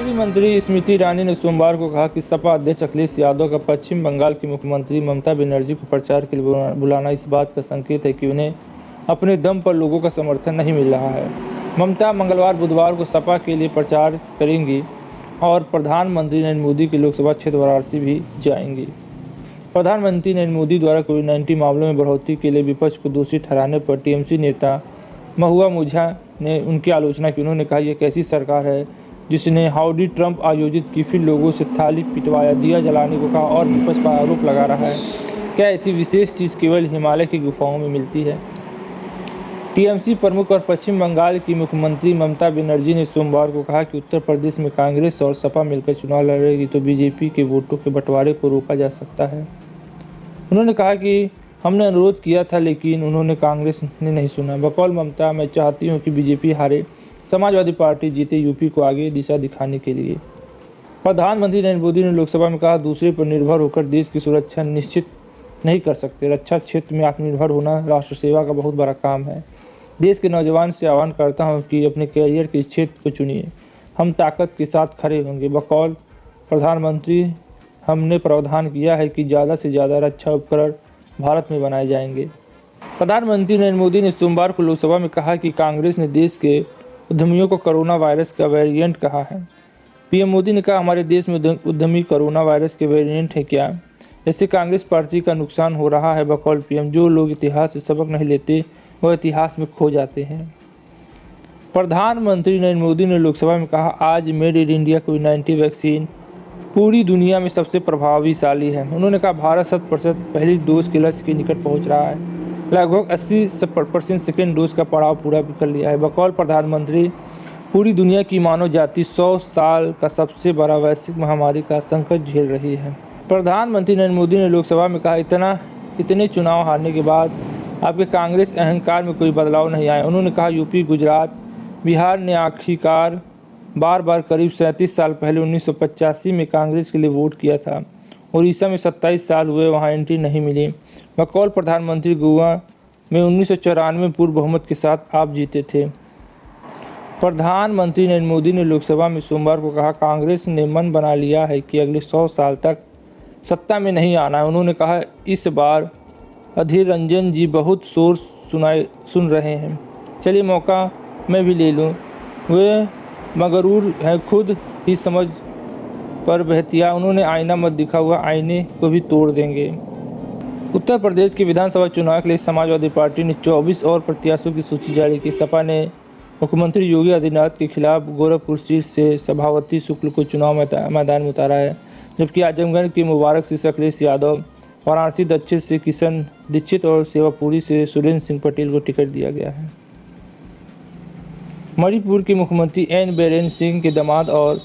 गृह मंत्री स्मृति ईरानी ने सोमवार को कहा कि सपा अध्यक्ष अखिलेश यादव का पश्चिम बंगाल की मुख्यमंत्री ममता बनर्जी को प्रचार के लिए बुलाना इस बात का संकेत है कि उन्हें अपने दम पर लोगों का समर्थन नहीं मिल रहा है। ममता मंगलवार बुधवार को सपा के लिए प्रचार करेंगी और प्रधानमंत्री नरेंद्र मोदी के लोकसभा क्षेत्र वाराणसी भी जाएंगी। प्रधानमंत्री नरेंद्र मोदी द्वारा कोविड-19 मामलों में बढ़ोतरी के लिए विपक्ष को दोषी ठहराने पर टीएमसी नेता महुआ मुझा ने उनकी आलोचना की। उन्होंने कहा, यह कैसी सरकार है जिसने हाउडी ट्रंप आयोजित की, फिर लोगों से थाली पिटवाया, दिया जलाने को कहा और विपक्ष पर आरोप लगा रहा है। क्या ऐसी विशेष चीज़ केवल हिमालय की गुफाओं में मिलती है? टीएमसी प्रमुख और पश्चिम बंगाल की मुख्यमंत्री ममता बनर्जी ने सोमवार को कहा कि उत्तर प्रदेश में कांग्रेस और सपा मिलकर चुनाव लड़ेगी तो बीजेपी के वोटों के बंटवारे को रोका जा सकता है। उन्होंने कहा कि हमने अनुरोध किया था लेकिन उन्होंने कांग्रेस ने नहीं सुना। बकौल ममता, मैं चाहती हूं कि बीजेपी हारे, समाजवादी पार्टी जीते, यूपी को आगे दिशा दिखाने के लिए। प्रधानमंत्री नरेंद्र मोदी ने लोकसभा में कहा, दूसरे पर निर्भर होकर देश की सुरक्षा निश्चित नहीं कर सकते। रक्षा क्षेत्र में आत्मनिर्भर होना राष्ट्र सेवा का बहुत बड़ा काम है। देश के नौजवान से आह्वान करता हूं कि अपने कैरियर के क्षेत्र को चुनिए, हम ताकत के साथ खड़े होंगे। बकौल प्रधानमंत्री, हमने प्रावधान किया है कि ज़्यादा से ज़्यादा रक्षा उपकरण भारत में बनाए जाएंगे। प्रधानमंत्री नरेंद्र मोदी ने सोमवार को लोकसभा में कहा कि कांग्रेस ने देश के उद्यमियों को कोरोना वायरस का वेरिएंट कहा है। पीएम मोदी ने कहा, हमारे देश में उद्यमी कोरोना वायरस के वेरिएंट है क्या? इससे कांग्रेस पार्टी का नुकसान हो रहा है। बकौल पीएम, जो लोग इतिहास से सबक नहीं लेते वह इतिहास में खो जाते हैं। प्रधानमंत्री नरेंद्र मोदी ने लोकसभा में कहा, आज made in India covid vaccine पूरी दुनिया में सबसे प्रभावशाली है। उन्होंने कहा, भारत 100% पहली डोज के लक्ष्य के निकट पहुंच रहा है, लगभग 80% सेकेंड डोज का पड़ाव पूरा कर लिया है। बकौल प्रधानमंत्री, पूरी दुनिया की मानव जाति 100 साल का सबसे बड़ा वैश्विक महामारी का संकट झेल रही है। प्रधानमंत्री नरेंद्र मोदी ने लोकसभा में कहा, इतने चुनाव हारने के बाद आपके कांग्रेस अहंकार में कोई बदलाव नहीं आया। उन्होंने कहा, यूपी, गुजरात, बिहार ने आखिरकार बार करीब 37 साल पहले 1985 में कांग्रेस के लिए वोट किया था। उड़ीसा में 27 साल हुए, वहां एंट्री नहीं मिली। बकौल प्रधानमंत्री, गोवा में 1994 में पूर्ण बहुमत के साथ आप जीते थे। प्रधानमंत्री नरेंद्र मोदी ने लोकसभा में सोमवार को कहा, कांग्रेस ने मन बना लिया है कि अगले 100 साल तक सत्ता में नहीं आना है। उन्होंने कहा, इस बार अधीर रंजन जी बहुत शोर सुन रहे हैं, चलिए मौका मैं भी ले लूँ। वे मगरूर है, खुद ही समझ पर बहतिया। उन्होंने आईना मत दिखा हुआ, आईने को भी तोड़ देंगे। उत्तर प्रदेश के विधानसभा चुनाव के लिए समाजवादी पार्टी ने 24 और प्रत्याशियों की सूची जारी की। सपा ने मुख्यमंत्री योगी आदित्यनाथ के खिलाफ गोरखपुर सीट से सभावती शुक्ल को चुनाव मैदान में उतारा है, जबकि आजमगढ़ के मुबारक से अखिलेश यादव, वाराणसी दक्षिण से किशन दीक्षित और सेवापुरी से सुरेंद्र सिंह पटेल को टिकट दिया गया है। मणिपुर के मुख्यमंत्री एन बीरेन सिंह के दामाद और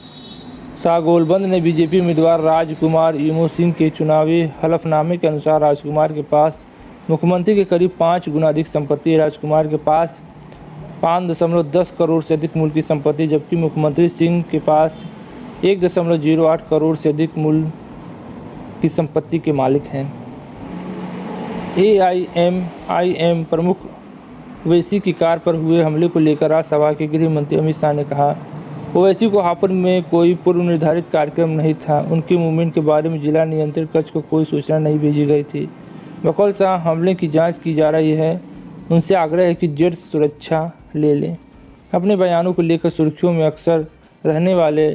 सागोलबंद ने बीजेपी उम्मीदवार राजकुमार इमो सिंह के चुनावी हलफनामे के अनुसार राजकुमार के पास मुख्यमंत्री के करीब 5 गुना अधिक संपत्ति है। राजकुमार के पास 5.10 करोड़ से अधिक मूल्य की संपत्ति, जबकि मुख्यमंत्री सिंह के पास 1.08 करोड़ से अधिक मूल्य की संपत्ति के मालिक हैं। AIMIM प्रमुख ओवैसी की कार पर हुए हमले को लेकर राज्यसभा के गृह मंत्री अमित शाह ने कहा, ओवैसी को हापुड़ में कोई पूर्व निर्धारित कार्यक्रम नहीं था। उनके मूवमेंट के बारे में जिला नियंत्रण कक्ष को कोई सूचना नहीं भेजी गई थी। बकौल शाह, हमले की जांच की जा रही है, उनसे आग्रह है कि जेड सुरक्षा ले लें। अपने बयानों को लेकर सुर्खियों में अक्सर रहने वाले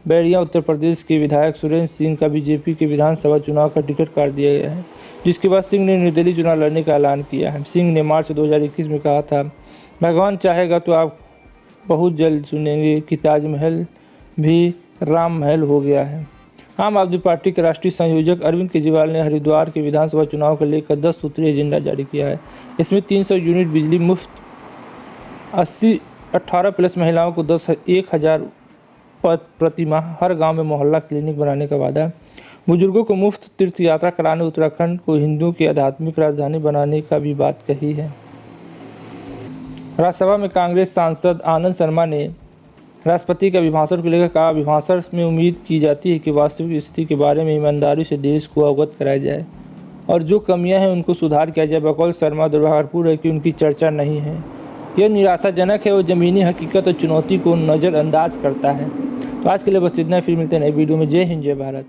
बैरिया उत्तर प्रदेश के विधायक सुरेंद्र सिंह का बीजेपी के विधानसभा चुनाव का टिकट काट दिया गया है, जिसके बाद सिंह ने निर्दलीय चुनाव लड़ने का ऐलान किया है। सिंह ने मार्च 2021 में कहा था, भगवान चाहेगा तो आप बहुत जल्द सुनेंगे कि ताजमहल भी राम महल हो गया है। आम आदमी पार्टी के राष्ट्रीय संयोजक अरविंद केजरीवाल ने हरिद्वार के विधानसभा चुनाव को लेकर 10 सूत्रीय एजेंडा जारी किया है। इसमें 300 यूनिट बिजली मुफ्त, 18+ महिलाओं को 1,000 प्रति माह, हर गांव में मोहल्ला क्लिनिक बनाने का वादा, बुजुर्गों को मुफ्त तीर्थ यात्रा कराने, उत्तराखंड को हिंदुओं की आध्यात्मिक राजधानी बनाने का भी बात कही है। राज्यसभा में कांग्रेस सांसद आनंद शर्मा ने राष्ट्रपति के अभिभाषण को लेकर कहा, अभिभाषण में उम्मीद की जाती है कि वास्तविक स्थिति के बारे में ईमानदारी से देश को अवगत कराया जाए और जो कमियां हैं उनको सुधार किया जाए। बकौल शर्मा, दुर्भाग्यपूर्ण है कि उनकी चर्चा नहीं है, यह निराशाजनक है। वो ज़मीनी हकीकत और चुनौती को नज़रअंदाज करता है। तो आज के लिए बस इतना ही, फिर मिलते हैं नई वीडियो में। जय हिंद, जय भारत।